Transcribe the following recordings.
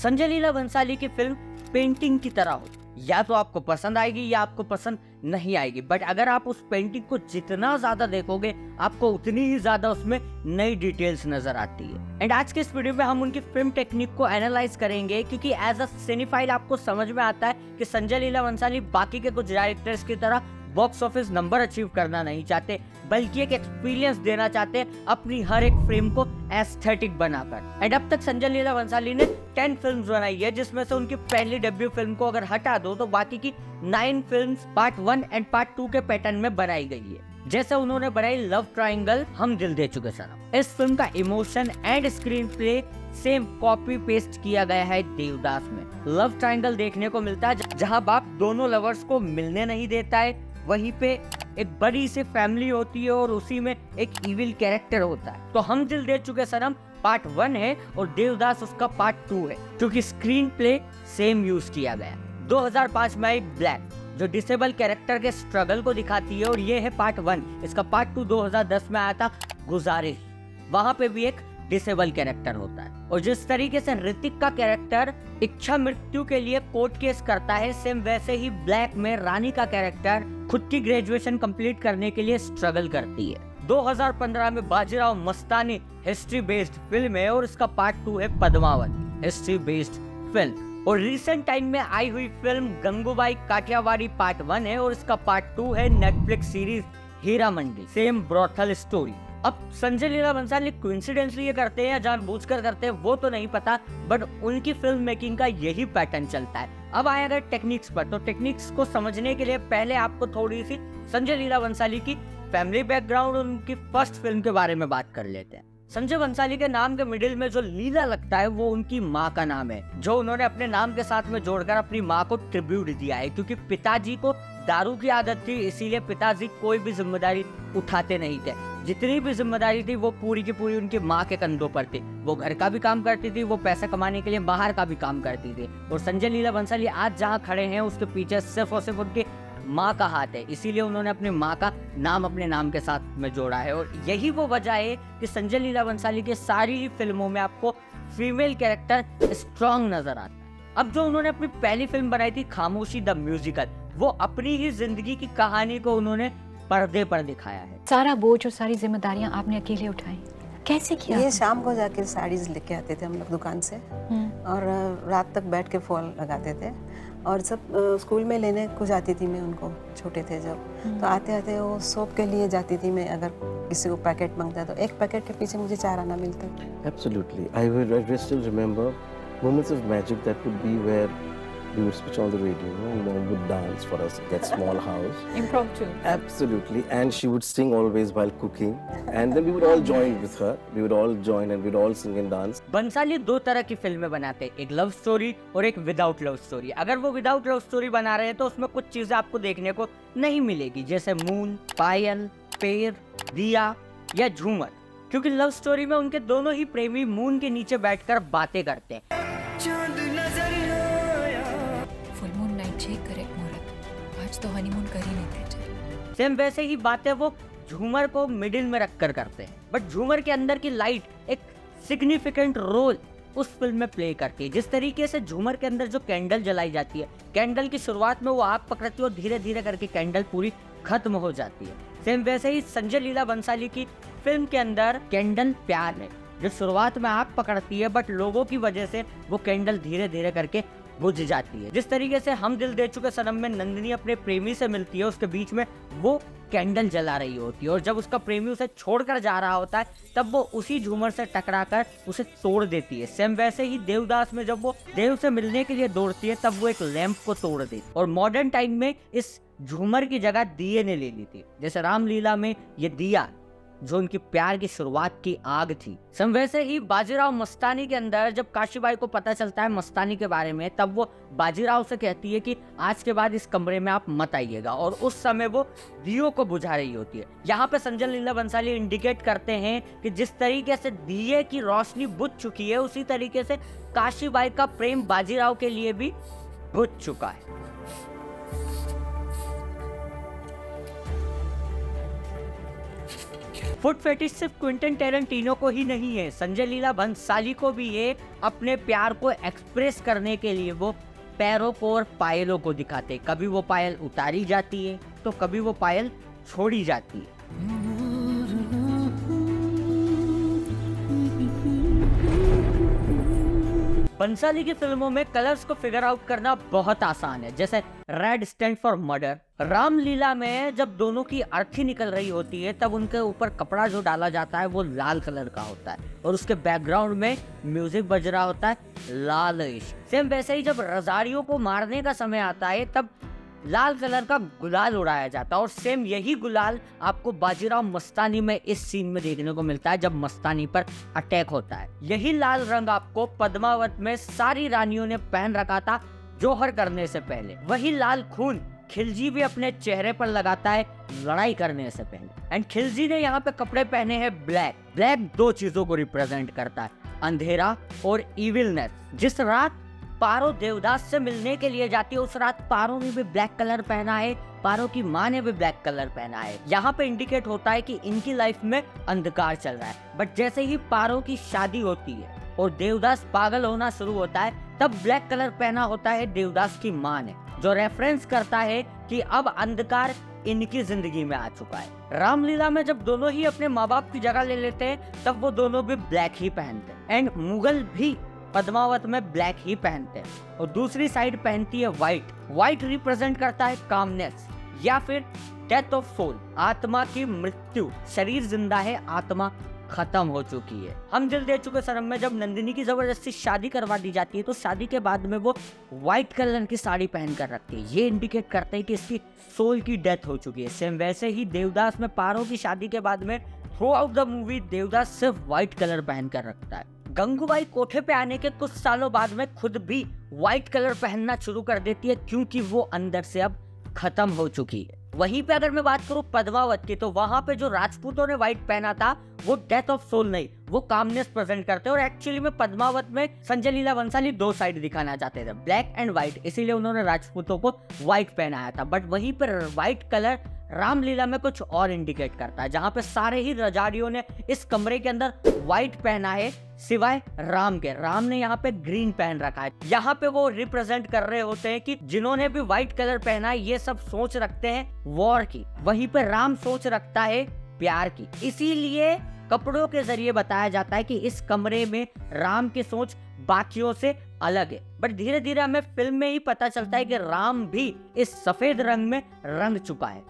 संजय लीला भंसाली की film painting की तरह हो, या तो आपको पसंद आएगी या आपको पसंद नहीं आएगी, बट अगर आप उस पेंटिंग को जितना ज्यादा देखोगे आपको उतनी ही ज्यादा उसमें नई डिटेल्स नजर आती है। एंड आज के इस वीडियो में हम उनकी फिल्म टेक्निक को एनालाइज करेंगे, क्योंकि एज अ सिनेफाइल आपको समझ में आता है कि संजय लीला भंसाली बाकी के कुछ डायरेक्टर्स की तरह बॉक्स ऑफिस नंबर अचीव करना नहीं चाहते, बल्कि एक एक्सपीरियंस देना चाहते हैं अपनी हर एक फ्रेम को एस्थेटिक बनाकर। एंड अब तक संजय लीला भंसाली ने 10 फिल्म्स बनाई है, जिसमें से उनकी पहली डेब्यू फिल्म को अगर हटा दो तो बाकी की 9 फिल्म्स पार्ट 1 एंड पार्ट 2 के पैटर्न में बनाई गई है। जैसे उन्होंने बनाई लव ट्रायंगल, हम दिल दे चुके सनम। इस फिल्म का emotion and screen play same copy paste किया गया है देवदास में। लव ट्रायंगल देखने को मिलता है जहां बाप दोनों लवर्स को मिलने नहीं देता है, वहीं पे एक बड़ी सी फैमिली होती है और उसी में एक इविल कैरेक्टर होता है। तो हम दिल दे चुके सनम पार्ट 1 है और देवदास उसका पार्ट 2 है, क्योंकि स्क्रीन प्ले सेम यूज किया गया। 2005 में आई ब्लैक, जो डिसेबल कैरेक्टर के स्ट्रगल को दिखाती है, और ये है पार्ट 1। इसका पार्ट 2 2010 में आया था गुजारिश, वहां पे भी एक डिसेबल कैरेक्टर होता है। और जिस तरीके से ऋतिक का कैरेक्टर इच्छा मृत्यु के लिए कोर्ट केस करता है, सेम वैसे ही ब्लैक में रानी का कैरेक्टर खुद की ग्रेजुएशन कंप्लीट करने के लिए स्ट्रगल करती है। 2015 में Bajirao Mastani history based film है और इसका पार्ट 2 है पद्मावत, हिस्ट्री बेस्ड फिल्म। और रिसेंट टाइम में आई हुई फिल्म गंगूबाई काठियावाड़ी पार्ट 1 है और इसका पार्ट 2 है Netflix series Heera Mandi, same brothel story. अब संजय लीला भंसाली कोइंसिडेंटली ये करते हैं या जानबूझकर करते हैं वो तो नहीं पता, बट उनकी फिल्म मेकिंग का यही पैटर्न चलता है। अब आए अगर टेक्निक्स पर, तो टेक्निक्स को समझने के लिए पहले आपको थोड़ी सी संजय लीला भंसाली की फैमिली बैकग्राउंड, उनकी फर्स्ट फिल्म के बारे में बात कर लेते हैं। संजय भंसाली के नाम के मिडिल में जो लीला लगता है वो उनकी माँ का नाम है, जो उन्होंने अपने नाम के साथ में जोड़कर अपनी माँ को ट्रिब्यूट दिया है, क्योंकि पिताजी को दारू की आदत थी, इसीलिए पिताजी कोई भी जिम्मेदारी उठाते नहीं थे। जितनी भी जिम्मेदारी थी वो पूरी की पूरी उनकी माँ के कंधों पर थी। वो घर का भी काम करती थी, वो पैसा कमाने के लिए बाहर का भी काम करती थी। और संजय लीला भंसाली आज जहाँ खड़े हैं उसके पीछे सिर्फ और सिर्फ उनकी माँ का हाथ है, इसीलिए उन्होंने अपनी माँ का नाम अपने नाम के साथ में जोड़ा है। और यही वो वजह है कि संजय लीला भंसाली की सारी ही फिल्मों में आपको फीमेल कैरेक्टर स्ट्रॉन्ग नजर आता है। अब जो उन्होंने अपनी पहली फिल्म बनाई थी खामोशी द म्यूजिकल, वो अपनी ही जिंदगी की कहानी को उन्होंने पर्दे पर दिखाया है। सारा बोझ और सारी जिम्मेदारियां आपने अकेले उठाई, कैसे किया? ये शाम को जाके साड़ीज लेके आते थे हम लोग दुकान से, और रात तक बैठ के फॉल लगाते थे। और जब स्कूल में लेने को जाती थी मैं उनको, छोटे थे जब, तो आते आते वो सोप के लिए जाती थी मैं। अगर किसी को पैकेट मांगता तो एक पैकेट के पीछे मुझे 4 आना मिलता। Absolutely, I still remember moments of magic that would be where we would switch on the radio and mom would dance for us in that small house. Impromptu. Absolutely, and she would sing always while cooking, and then we would all join with her. We would all join and we'd all sing and dance. Bhansali 2 तरह की फिल्में बनाते हैं, एक love story और एक without love story. अगर वो विदाउट लव स्टोरी बना रहे हैं तो उसमें कुछ चीजें आपको देखने को नहीं मिलेगी, जैसे मून, पायल, पेड़, दिया या झूमर, क्योंकि लव स्टोरी में उनके दोनों ही प्रेमी मून के नीचे बैठकर बातें करते हैं। फुल मून नाइट छे करेक्ट मुहूर्त, आज तो हनीमून कर ही लेते हैं। सेम वैसे ही बातें वो झूमर को मिडिल में रखकर करते हैं, बट झूमर के अंदर की लाइट एक सिग्निफिकेंट रोल उस फिल्म में प्ले करती है। जिस तरीके से झूमर के अंदर जो कैंडल जलाई जाती है, कैंडल की शुरुआत में वो आग पकड़ती है और धीरे धीरे करके कैंडल पूरी खत्म हो जाती है। सेम वैसे ही संजय लीला भंसाली की फिल्म के अंदर कैंडल प्यार है, जो शुरुआत में आग पकड़ती है, बट लोगों की वजह से वो कैंडल धीरे धीरे करके बुझ जाती है। जिस तरीके से हम दिल दे चुके सनम में नंदिनी अपने प्रेमी से मिलती है, उसके बीच में वो कैंडल जला रही होती है, और जब उसका प्रेमी उसे छोड़कर जा रहा होता है तब वो उसी झूमर से टकराकर उसे तोड़ देती है। सेम वैसे ही देवदास में जब वो देव से मिलने के लिए दौड़ती है तब वो एक लैंप को तोड़ देती है, और मॉडर्न टाइम में इस झूमर की जगह दिए ने ले ली थी। जैसे रामलीला में ये दिया जो उनकी प्यार की शुरुआत की आग थी। सम वैसे ही बाजीराव मस्तानी के अंदर जब काशीबाई को पता चलता है मस्तानी के बारे में, तब वो बाजीराव से कहती है कि आज के बाद इस कमरे में आप मत आइएगा, और उस समय वो दियो को बुझा रही होती है। यहाँ पे संजय लीला भंसाली इंडिकेट करते हैं कि जिस तरीके से दिए की रोशनी बुझ चुकी है, उसी तरीके से काशीबाई का प्रेम बाजीराव के लिए भी बुझ चुका है। फुट फेटिश सिर्फ क्विंटन टेरेंटिनो को ही नहीं है, संजय लीला भंसाली को भी ये अपने प्यार को एक्सप्रेस करने के लिए वो पैरों को और पायलों को दिखाते। कभी वो पायल उतारी जाती है तो कभी वो पायल छोड़ी जाती है। बंसाली की फिल्मों में कलर्स को फिगर आउट करना बहुत आसान है, जैसे red stand for murder. Ramlila में जब दोनों की अर्थी निकल रही होती है तब उनके ऊपर कपड़ा जो डाला जाता है वो लाल कलर का होता है और उसके बैकग्राउंड में म्यूजिक बज रहा होता है लाल इश्क। सेम वैसे ही जब रजारियों को मारने का समय आता है तब लाल कलर का गुलाल उड़ाया जाता है और सेम यही गुलाल आपको बाजीराव मस्तानी में इस सीन में देखने को मिलता है जब मस्तानी पर अटैक होता है। यही लाल रंग आपको पद्मावत में सारी रानियों ने पहन रखा था जौहर करने से पहले। वही लाल खून खिलजी भी अपने चेहरे पर लगाता है लड़ाई करने से पहले। एंड खिलजी ने यहाँ पे कपड़े पहने हैं ब्लैक। ब्लैक दो चीजों को रिप्रेजेंट करता है, अंधेरा और इविलनेस। जिस रात पारो देवदास से मिलने के लिए जाती है उस रात पारो ने भी ब्लैक कलर पहना है, पारो की माँ ने भी ब्लैक कलर पहना है। यहाँ पे इंडिकेट होता है कि इनकी लाइफ में अंधकार चल रहा है। बट जैसे ही पारो की शादी होती है और देवदास पागल होना शुरू होता है तब ब्लैक कलर पहना होता है देवदास की माँ ने, जो रेफरेंस करता है कि अब अंधकार इनकी जिंदगी में आ चुका है। रामलीला में जब दोनों ही अपने माँ बाप की जगह ले लेते हैं तब वो दोनों भी ब्लैक ही पहनते हैं। एंड मुगल भी पद्मावत में ब्लैक ही पहनते हैं और दूसरी साइड पहनती है व्हाइट। व्हाइट रिप्रेजेंट करता है कामनेस या फिर डेथ ऑफ सोल, आत्मा की मृत्यु। शरीर जिंदा है, आत्मा खत्म हो चुकी है। हम दिल दे चुके सनम में जब नंदिनी की जबरदस्ती शादी करवा दी जाती है तो शादी के बाद में वो व्हाइट कलर की साड़ी पहन कर रखती है। ये इंडिकेट करता है कि इसकी सोल की डेथ हो चुकी है। सेम वैसे ही देवदास में पारो की शादी के बाद में through out the movie Devdas सिर्फ व्हाइट कलर पहन कर रखता है। गंगूबाई कोठे पे आने के कुछ सालों बाद में खुद भी व्हाइट कलर पहनना शुरू कर देती है क्योंकि वो अंदर से अब खत्म हो चुकी है। वहीं पे अगर मैं बात करूं पद्मावत की तो वहां पे जो राजपूतों ने व्हाइट पहना था वो डेथ ऑफ सोल नहीं, वो कामनेस प्रेजेंट करते हैं। और एक्चुअली में पद्मावत में संजय लीला भंसाली दो साइड दिखाना चाहते थे, ब्लैक एंड व्हाइट, इसीलिए उन्होंने राजपूतों को व्हाइट पहनाया था। बट वहीं पर व्हाइट कलर रामलीला में कुछ और इंडिकेट करता है, जहां पे सारे ही रजारियों ने इस कमरे के अंदर व्हाइट पहना है सिवाय राम के। राम ने यहाँ पे ग्रीन पहन रखा है। यहाँ पे वो रिप्रेजेंट कर रहे होते हैं कि जिन्होंने भी व्हाइट कलर पहना है ये सब सोच रखते हैं वॉर की, वहीं पे राम सोच रखता है प्यार की। इसीलिए कपड़ों के जरिए बताया जाता है कि इस कमरे में राम की सोच बाकियों से अलग है। बट धीरे धीरे हमें फिल्म में ही पता चलता है कि राम भी इस सफेद रंग में रंग चुका है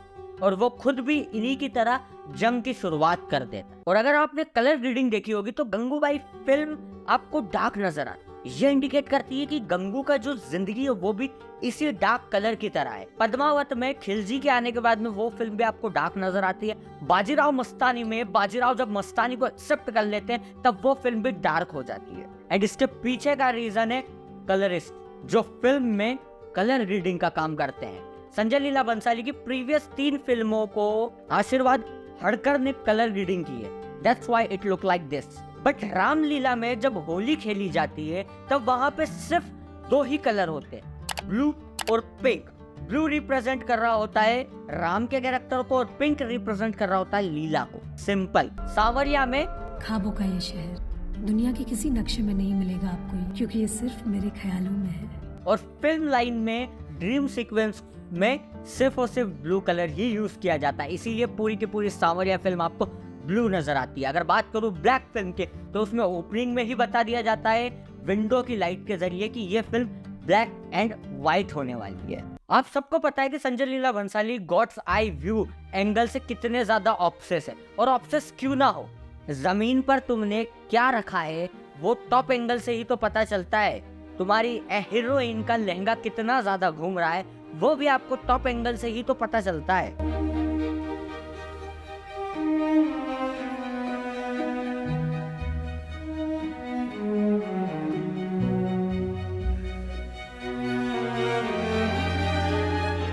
और वो खुद भी इन्हीं की तरह जंग की शुरुआत कर देता है। और अगर आपने कलर ग्रेडिंग देखी होगी तो गंगूबाई फिल्म आपको डार्क नजर आती है। ये इंडिकेट करती है कि गंगू का जो जिंदगी है वो भी इसी डार्क कलर की तरह है। पद्मावत में खिलजी के आने के बाद में वो फिल्म भी आपको डार्क नजर आती है। बाजीराव मस्तानी में बाजीराव जब मस्तानी को एक्सेप्ट कर लेते हैं तब वो फिल्म भी डार्क हो जाती है। एंड इसके पीछे का रीजन है कलरिस्ट, जो फिल्म में कलर ग्रेडिंग का काम करते हैं। संजय लीला भंसाली की प्रीवियस 3 फिल्मों को आशीर्वाद हड़कर ने कलर ग्रेडिंग की है, that's why it look like this. But Ramlila में जब होली खेली जाती है तब वहां पे सिर्फ 2 ही कलर होते हैं, ब्लू और पिंक। ब्लू रिप्रेजेंट कर रहा होता है राम के कैरेक्टर को और पिंक रिप्रेजेंट कर रहा होता है लीला को। सिंपल। सांवरिया में ख्वाबों का ये शहर दुनिया के किसी नक्शे में नहीं मिलेगा आपको, क्योंकि ये सिर्फ मेरे ख्यालों में है। और फिल्म लाइन में ड्रीम सीक्वेंस में सिर्फ और सिर्फ ब्लू कलर ही यूज किया जाता है, इसीलिए पूरी की पूरी सांवरिया फिल्म आपको ब्लू नजर आती है। अगर बात करूं ब्लैक फिल्म के तो उसमें ओपनिंग में ही बता दिया जाता है विंडो की लाइट के जरिए कि ये फिल्म ब्लैक एंड व्हाइट होने वाली है। आप सबको पता है कि Sanjay Leela Bhansali god's eye view angle से कितने ज्यादा ऑब्सेस है, और ऑब्सेस क्यों ना हो, जमीन पर तुमने क्या रखा है वो टॉप एंगल से ही तो पता चलता है। तुम्हारी हीरोइन का लहंगा कितना ज्यादा घूम रहा है वो भी आपको टॉप एंगल से ही तो पता चलता है।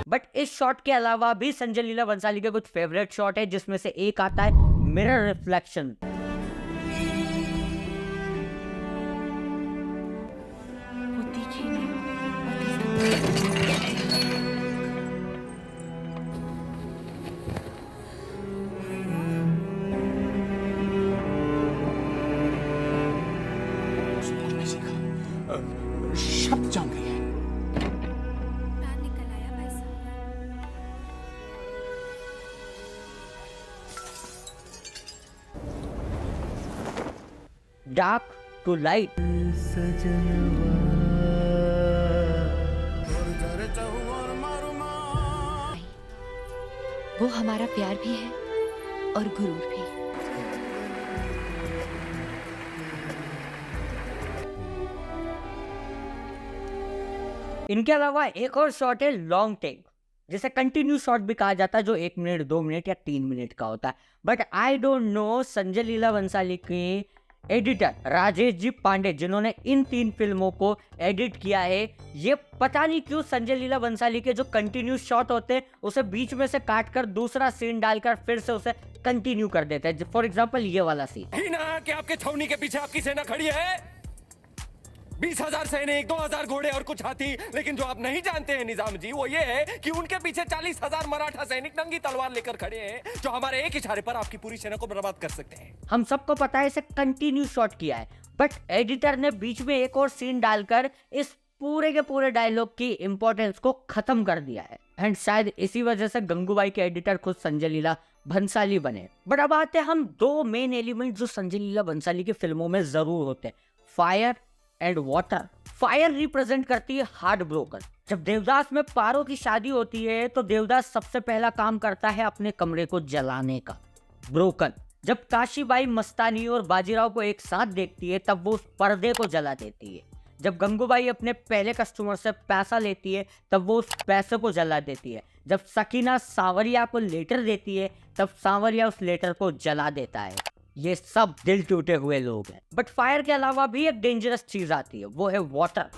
बट इस शॉट के अलावा भी संजय लीला भंसाली के कुछ फेवरेट शॉट है, जिसमें से एक आता है मिरर रिफ्लेक्शन। शब्द जम गई है। Dark to light. वो हमारा प्यार भी है और गुरूर भी। इनके अलावा एक और शॉट है लॉन्ग टेक, जिसे कंटिन्यू शॉट भी कहा जाता है, जो 1 मिनट 2 मिनट या 3 मिनट का होता है। But I don't know Sanjay Leela Bhansali के एडिटर राजेश जी पांडे, जिन्होंने इन 3 फिल्मों को एडिट किया है, ये पता नहीं क्यों संजय लीला भंसाली के जो कंटिन्यू शॉट होते हैं उसे बीच में से काट कर दूसरा सीन डालकर फिर से उसे कंटिन्यू कर देते हैं। फॉर एग्जाम्पल ये वाला सीन। ही ना कि आपके छावनी के पीछे आपकी सेना खड़ी है, 20,000 सैनिक, 2,000 घोड़े और कुछ हाथी। लेकिन जो आप नहीं जानते हैं निजाम जी, वो ये है कि उनके पीछे 40,000 मराठा सैनिक नंगी तलवार लेकर खड़े हैं, जो हमारे एक इशारे पर आपकी पूरी सेना को बर्बाद कर सकते हैं। हम सबको पता है इसे कंटिन्यू शॉट किया है, बट एडिटर ने बीच में एक और सीन डालकर इस पूरे के पूरे डायलॉग की इंपॉर्टेंस को खत्म कर दिया है। एंड शायद इसी वजह से गंगूबाई के एडिटर खुद संजय लीला भंसाली बने। बट अब आते हैं हम 2 मेन एलिमेंट जो संजय लीला भंसाली की फिल्मों में जरूर होते हैं, fire and water. Fire represent करती है हार्ट ब्रोकन। जब देवदास में पारो की शादी होती है तो देवदास सबसे पहला काम करता है अपने कमरे को जलाने का, ब्रोकन। जब काशीबाई मस्तानी और बाजीराव को एक साथ देखती है तब वो उस पर्दे को जला देती है। जब गंगूबाई अपने पहले कस्टमर से पैसा लेती है तब वो उस पैसे को जला देती है। जब सकीना सांवरिया को लेटर देती है तब सांवरिया उस लेटर को जला देता है। ये सब दिल टूटे हुए लोग हैं। बट फायर के अलावा भी एक डेंजरस चीज आती है, वो है वाटर।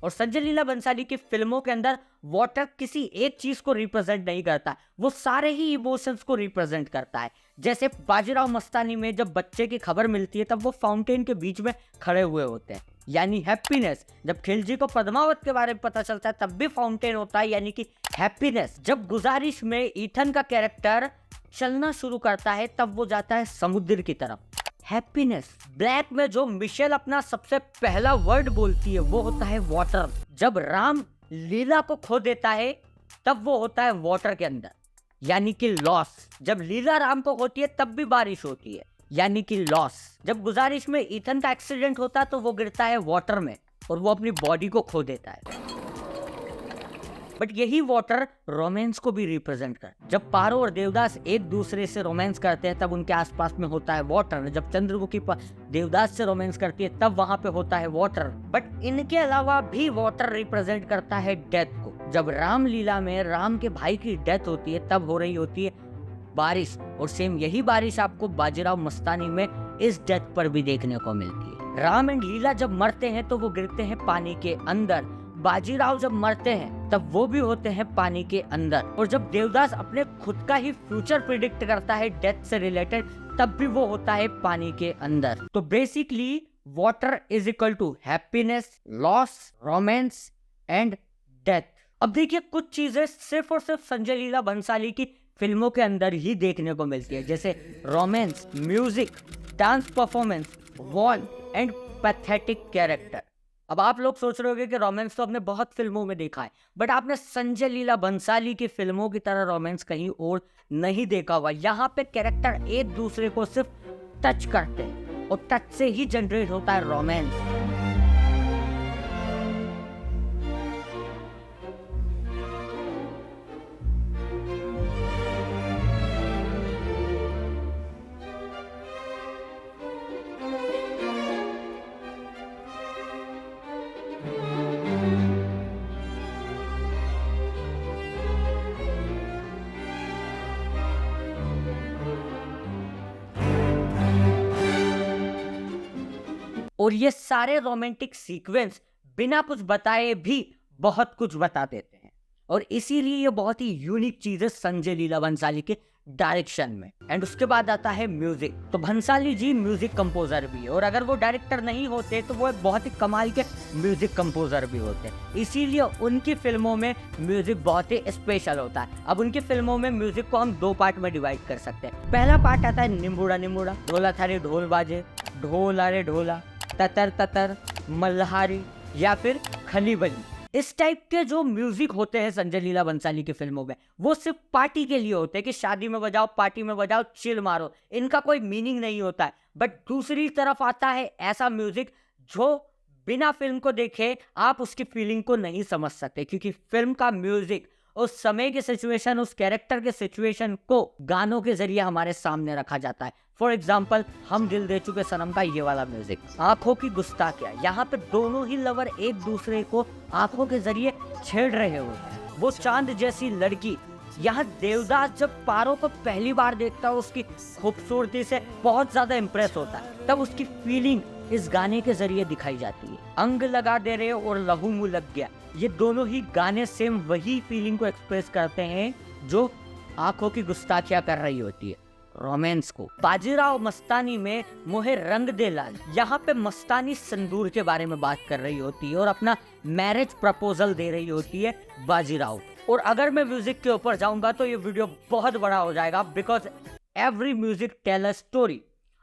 और संजय लीला भंसाली की फिल्मों के अंदर वाटर किसी एक चीज को रिप्रेजेंट नहीं करता, वो सारे ही इमोशंस को रिप्रेजेंट करता है। जैसे बाजीराव मस्तानी में जब बच्चे की खबर मिलती है तब वो फाउंटेन के बीच में खड़े हुए होते हैं, यानी हैप्पीनेस। जब खिलजी को पद्मावत के बारे में पता चलता है तब भी फाउंटेन होता है, यानी कि हैप्पीनेस। जब गुजारिश में ईथन का कैरेक्टर चलना शुरू करता है तब वो जाता है समुद्र की तरफ, हैप्पीनेस। ब्लैक में जो मिशेल अपना सबसे पहला वर्ड बोलती है वो होता है वाटर। जब राम लीला को खो देता है तब वो होता है वाटर के अंदर, यानी कि लॉस। जब लीला राम को होती है तब भी बारिश होती है, यानी कि लॉस। जब गुजारिश में ईथन का एक्सीडेंट होता है तो वो गिरता है वाटर में और वो अपनी बॉडी को खो देता है। बट यही वाटर रोमांस को भी रिप्रेजेंट कर। जब पारो और देवदास एक दूसरे से रोमांस करते हैं तब उनके आसपास में होता है वाटर। जब चंद्रमुखी देवदास से रोमांस करती है तब वहां पे होता है वाटर। बट इनके अलावा भी वाटर रिप्रेजेंट करता है डेथ को। जब रामलीला में राम के भाई की डेथ होती है तब हो रही होती है बारिश, और सेम यही बारिश आपको बाजीराव मस्तानी में इस डेथ पर भी देखने को मिलती है। राम एंड लीला जब मरते हैं तो वो गिरते हैं पानी के अंदर, बाजीराव जब मरते हैं तब वो भी होते हैं पानी के अंदर। और जब देवदास अपने खुद का ही फ्यूचर प्रिडिक्ट करता है डेथ से रिलेटेड तब भी वो होता है पानी के अंदर। तो basically water is equal to happiness, loss, romance and death. अब देखिए कुछ चीजें सिर्फ और सिर्फ संजय लीला भंसाली की फिल्मों के अंदर ही देखने को मिलती है, जैसे romance, music, dance performance, wall and pathetic character. अब आप लोग सोच रहे होंगे कि रोमांस तो आपने बहुत फिल्मों में देखा है, बट आपने संजय लीला भंसाली की फिल्मों की तरह रोमांस कहीं और नहीं देखा हुआ। यहाँ पे कैरेक्टर एक दूसरे को सिर्फ टच करते हैं और टच से ही जनरेट होता है रोमांस। और ये सारे रोमांटिक सीक्वेंस बिना कुछ बताए भी बहुत कुछ बता देते हैं, और इसीलिए ये बहुत ही यूनिक चीज है संजय लीला भंसाली के डायरेक्शन में। एंड उसके बाद आता है म्यूजिक। तो भंसाली जी म्यूजिक कंपोजर भी है, और अगर वो डायरेक्टर नहीं होते तो वो एक बहुत ही कमाल के म्यूजिक कंपोजर भी होते, इसीलिए उनकी फिल्मों में म्यूजिक बहुत ही स्पेशल होता है। अब उनकी फिल्मों में म्यूजिक को हम 2 पार्ट में डिवाइड कर सकते हैं। पहला पार्ट आता है निम्बुड़ा निम्बुड़ा, ढोला थारी ढोल बाजे, ढोल अरे ढोला, ततर ततर, मल्हारी या फिर खली बली, इस टाइप के जो म्यूजिक होते हैं संजय लीला बंसाली की फिल्मों में, वो सिर्फ पार्टी के लिए होते हैं कि शादी में बजाओ, पार्टी में बजाओ, चिल मारो, इनका कोई मीनिंग नहीं होता है। बट दूसरी तरफ आता है ऐसा म्यूजिक जो बिना फिल्म को देखे आप उसकी फीलिंग को नहीं समझ सकते, क्योंकि फिल्म का म्यूजिक उस समय के सिचुएशन, उस कैरेक्टर के सिचुएशन को गानों के जरिए हमारे सामने रखा जाता है। फॉर एग्जाम्पल, हम दिल दे चुके सनम का ये वाला म्यूजिक, आंखों की गुस्ताखियां, यहाँ पे दोनों ही लवर एक दूसरे को आंखों के जरिए छेड़ रहे होते हैं। वो चांद जैसी लड़की, यहाँ देवदास जब पारो को पहली बार देखता है, उसकी खूबसूरती से बहुत ज्यादा इम्प्रेस होता है, तब उसकी फीलिंग इस गाने के जरिए दिखाई जाती है। अंग लगा दे रहे और लहू मुँह लग गया, ये दोनों ही गाने सेम वही फीलिंग को एक्सप्रेस करते हैं जो आंखों की गुस्ताखियां कर रही होती है, रोमांस को। बाजीराव मस्तानी में मोहे रंग दे लाल, यहाँ पे मस्तानी संदूर के बारे में बात कर रही होती है और अपना मैरिज प्रपोजल दे रही होती है बाजीराव। और अगर मैं म्यूजिक के ऊपर जाऊंगा तो ये वीडियो बहुत बड़ा हो जाएगा, because every music tell a story.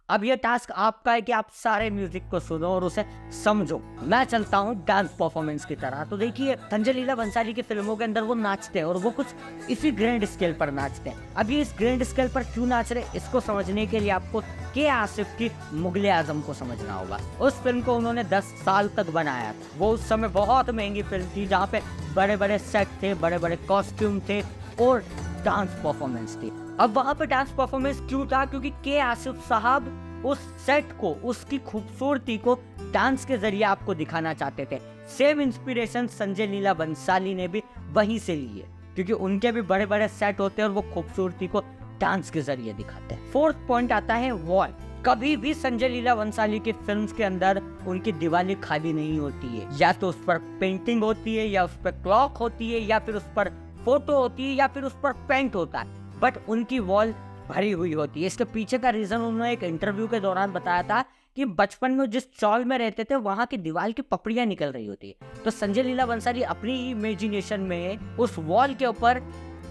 अब ये टास्क आपका है कि आप सारे म्यूजिक को सुनो और उसे समझो। मैं चलता हूँ डांस परफॉर्मेंस की तरह। तो देखिए, संजय लीला बंसाली की फिल्मों के अंदर वो नाचते हैं और वो कुछ इसी ग्रैंड स्केल पर नाचते हैं। अब ये इस ग्रैंड स्केल पर क्यों नाच रहे, इसको समझने के लिए आपको के आसिफ की मुगले आजम को समझना होगा। उस फिल्म को उन्होंने 10 साल तक बनाया था। वो उस समय बहुत महंगी फिल्म थी, जहाँ पे बड़े बड़े सेट थे, बड़े बड़े कॉस्ट्यूम थे और डांस परफॉर्मेंस थी। अब वहाँ पे डांस परफॉर्मेंस क्यों था, क्योंकि के आसिफ साहब उस सेट को, उसकी खूबसूरती को डांस के जरिए आपको दिखाना चाहते थे। सेम इंस्पिरेशन संजय लीला बंसाली ने भी वहीं से ली है, क्योंकि उनके भी बड़े बड़े सेट होते हैं और वो खूबसूरती को डांस के जरिए दिखाते हैं। फोर्थ पॉइंट आता है वॉल। कभी भी संजय लीला बंसाली की फिल्म्स के अंदर उनकी दीवारें खाली नहीं होती है, या तो उस पर पेंटिंग होती है, या उस पर क्लॉक होती है, या फिर उस पर फोटो होती है, या फिर उस पर पेंट होता है, बट उनकी वॉल भरी हुई होती है। इसके पीछे का रीजन उन्होंने एक इंटरव्यू के दौरान बताया था कि बचपन में जिस चौल में रहते थे वहां की दीवार की पपड़ियां निकल रही होती है। तो संजय लीला बंसाली अपनी इमेजिनेशन में उस वॉल के ऊपर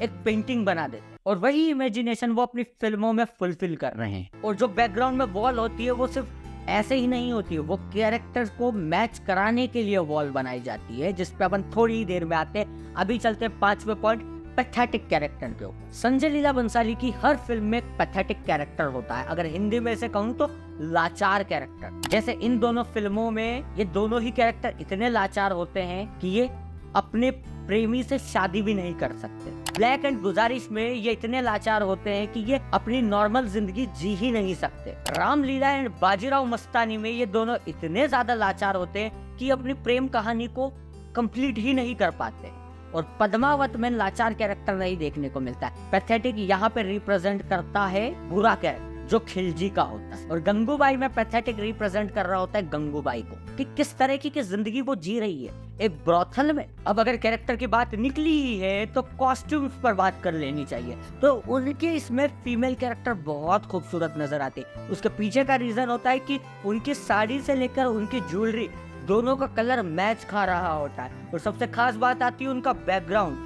एक पेंटिंग बना देते हैं और वही इमेजिनेशन वो अपनी फिल्मों में फुलफिल कर रहे हैं। और जो बैकग्राउंड में वॉल होती है वो सिर्फ ऐसे ही नहीं होती है, वो कैरेक्टर्स को मैच कराने के लिए वॉल बनाई जाती है, जिस पे अपन थोड़ी ही देर में आते हैं। अभी चलते हैं 5वें पॉइंट, पैथेटिक कैरेक्टर के ऊपर। संजय लीला बंसाली की हर फिल्म में एक पैथेटिक कैरेक्टर होता है। अगर हिंदी में से कहूँ तो लाचार कैरेक्टर। जैसे इन दोनों फिल्मों में ये दोनों ही कैरेक्टर इतने लाचार होते हैं कि ये अपने प्रेमी से शादी भी नहीं कर सकते। ब्लैक एंड गुजारिश में ये इतने लाचार होते हैं कि ये अपनी नॉर्मल जिंदगी जी ही नहीं सकते। रामलीला एंड बाजीराव मस्तानी में ये दोनों इतने ज्यादा लाचार होते हैं कि अपनी प्रेम कहानी को कंप्लीट ही नहीं कर पाते। और पद्मावत में लाचार कैरेक्टर नहीं देखने को मिलता है। पैथेटिक यहाँ पे रिप्रेजेंट करता है बुरा कैरेक्टर जो खिलजी का होता है, और गंगूबाई में पैथेटिक रिप्रेजेंट कर रहा होता है गंगूबाई को, कि किस तरह की जिंदगी वो जी रही है एक ब्रोथल में। अब अगर कैरेक्टर की बात निकली ही है तो कॉस्ट्यूम्स पर बात कर लेनी चाहिए। तो उनके इसमें फीमेल कैरेक्टर बहुत खूबसूरत नजर आते हैं। उसके पीछे का रीजन होता है कि उनकी साड़ी से लेकर उनकी ज्वेलरी दोनों का कलर मैच खा रहा होता है। और सबसे खास बात आती है उनका बैकग्राउंड,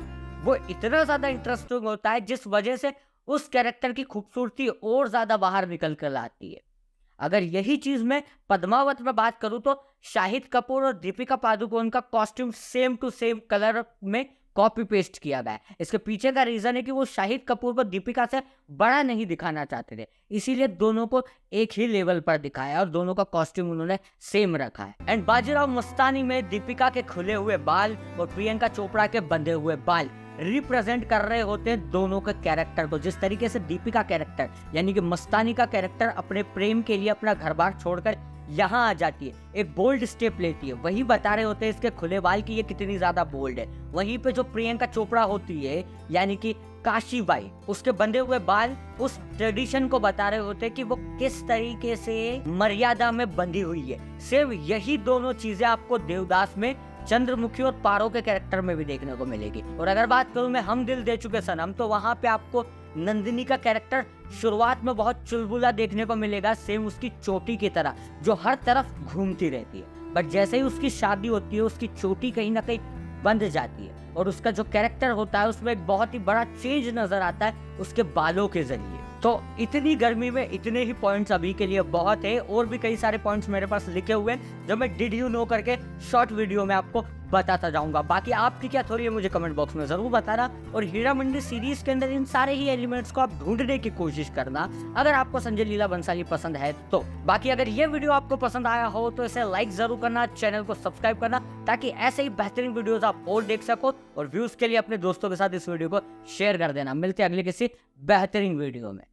वो इतना ज्यादा इंटरेस्टिंग होता है जिस वजह से उस कैरेक्टर की खूबसूरती और ज्यादा बाहर निकल कर आती है। अगर यही चीज मैं पद्मावत में बात करूं तो शाहिद कपूर और दीपिका पादुकोण का costume same to same colour में कॉपी पेस्ट किया गया है। इसके पीछे का रीजन है कि वो शाहिद कपूर को दीपिका से बड़ा नहीं दिखाना चाहते थे, इसीलिए दोनों को एक ही लेवल पर दिखाया और दोनों का कॉस्ट्यूम उन्होंने सेम रखा है। एंड बाजीराव मस्तानी में दीपिका के खुले हुए बाल और प्रियंका चोपड़ा के बंधे हुए बाल रिप्रेजेंट कर रहे होते हैं दोनों के कैरेक्टर को। जिस तरीके से दीपिका कैरेक्टर यानी कि मस्तानी का कैरेक्टर अपने प्रेम के लिए अपना घर बार छोड़कर यहाँ आ जाती है, एक बोल्ड स्टेप लेती है, वही बता रहे होते हैं इसके खुले बाल की ये कितनी ज्यादा बोल्ड है। वहीं पे जो प्रियंका चोपड़ा होती है यानी कि काशीबाई, उसके बंधे हुए बाल उस ट्रेडिशन को बता रहे होते हैं कि वो किस तरीके से मर्यादा में बंधी हुई है। सिर्फ यही दोनों चीजें आपको देवदास में चंद्रमुखी और पारो के कैरेक्टर में भी देखने को मिलेगी। और अगर बात करूं मैं हम दिल दे चुके सनम, तो वहां पे आपको नंदिनी का कैरेक्टर शुरुआत में बहुत चुलबुला देखने को मिलेगा, सेम उसकी चोटी की तरह जो हर तरफ घूमती रहती है। बट जैसे ही उसकी शादी होती है उसकी चोटी कहीं ना कहीं बंध जाती है और उसका जो कैरेक्टर होता है उसमें एक बहुत ही बड़ा चेंज नजर आता है उसके बालों के जरिए। तो इतनी गर्मी में इतने ही पॉइंट्स अभी के लिए बहुत है, और भी कई सारे पॉइंट्स मेरे पास लिखे हुए हैं जो मैं डिड यू नो करके शॉर्ट वीडियो में आपको बताता जाऊंगा। बाकी आपकी क्या थोड़ी है मुझे कमेंट बॉक्स में जरूर बताना, और हीरा मंडी सीरीज के अंदर इन सारे ही एलिमेंट्स को आप ढूंढने की कोशिश करना अगर आपको संजय लीला बंसाली पसंद है तो। बाकी अगर ये वीडियो आपको पसंद आया हो तो इसे लाइक जरूर करना, चैनल को सब्सक्राइब करना, ताकि ऐसे ही बेहतरीन वीडियोस आप और देख सको, और व्यूज के लिए अपने दोस्तों के साथ इस वीडियो को शेयर कर देना। मिलते हैं अगले किसी बेहतरीन वीडियो में।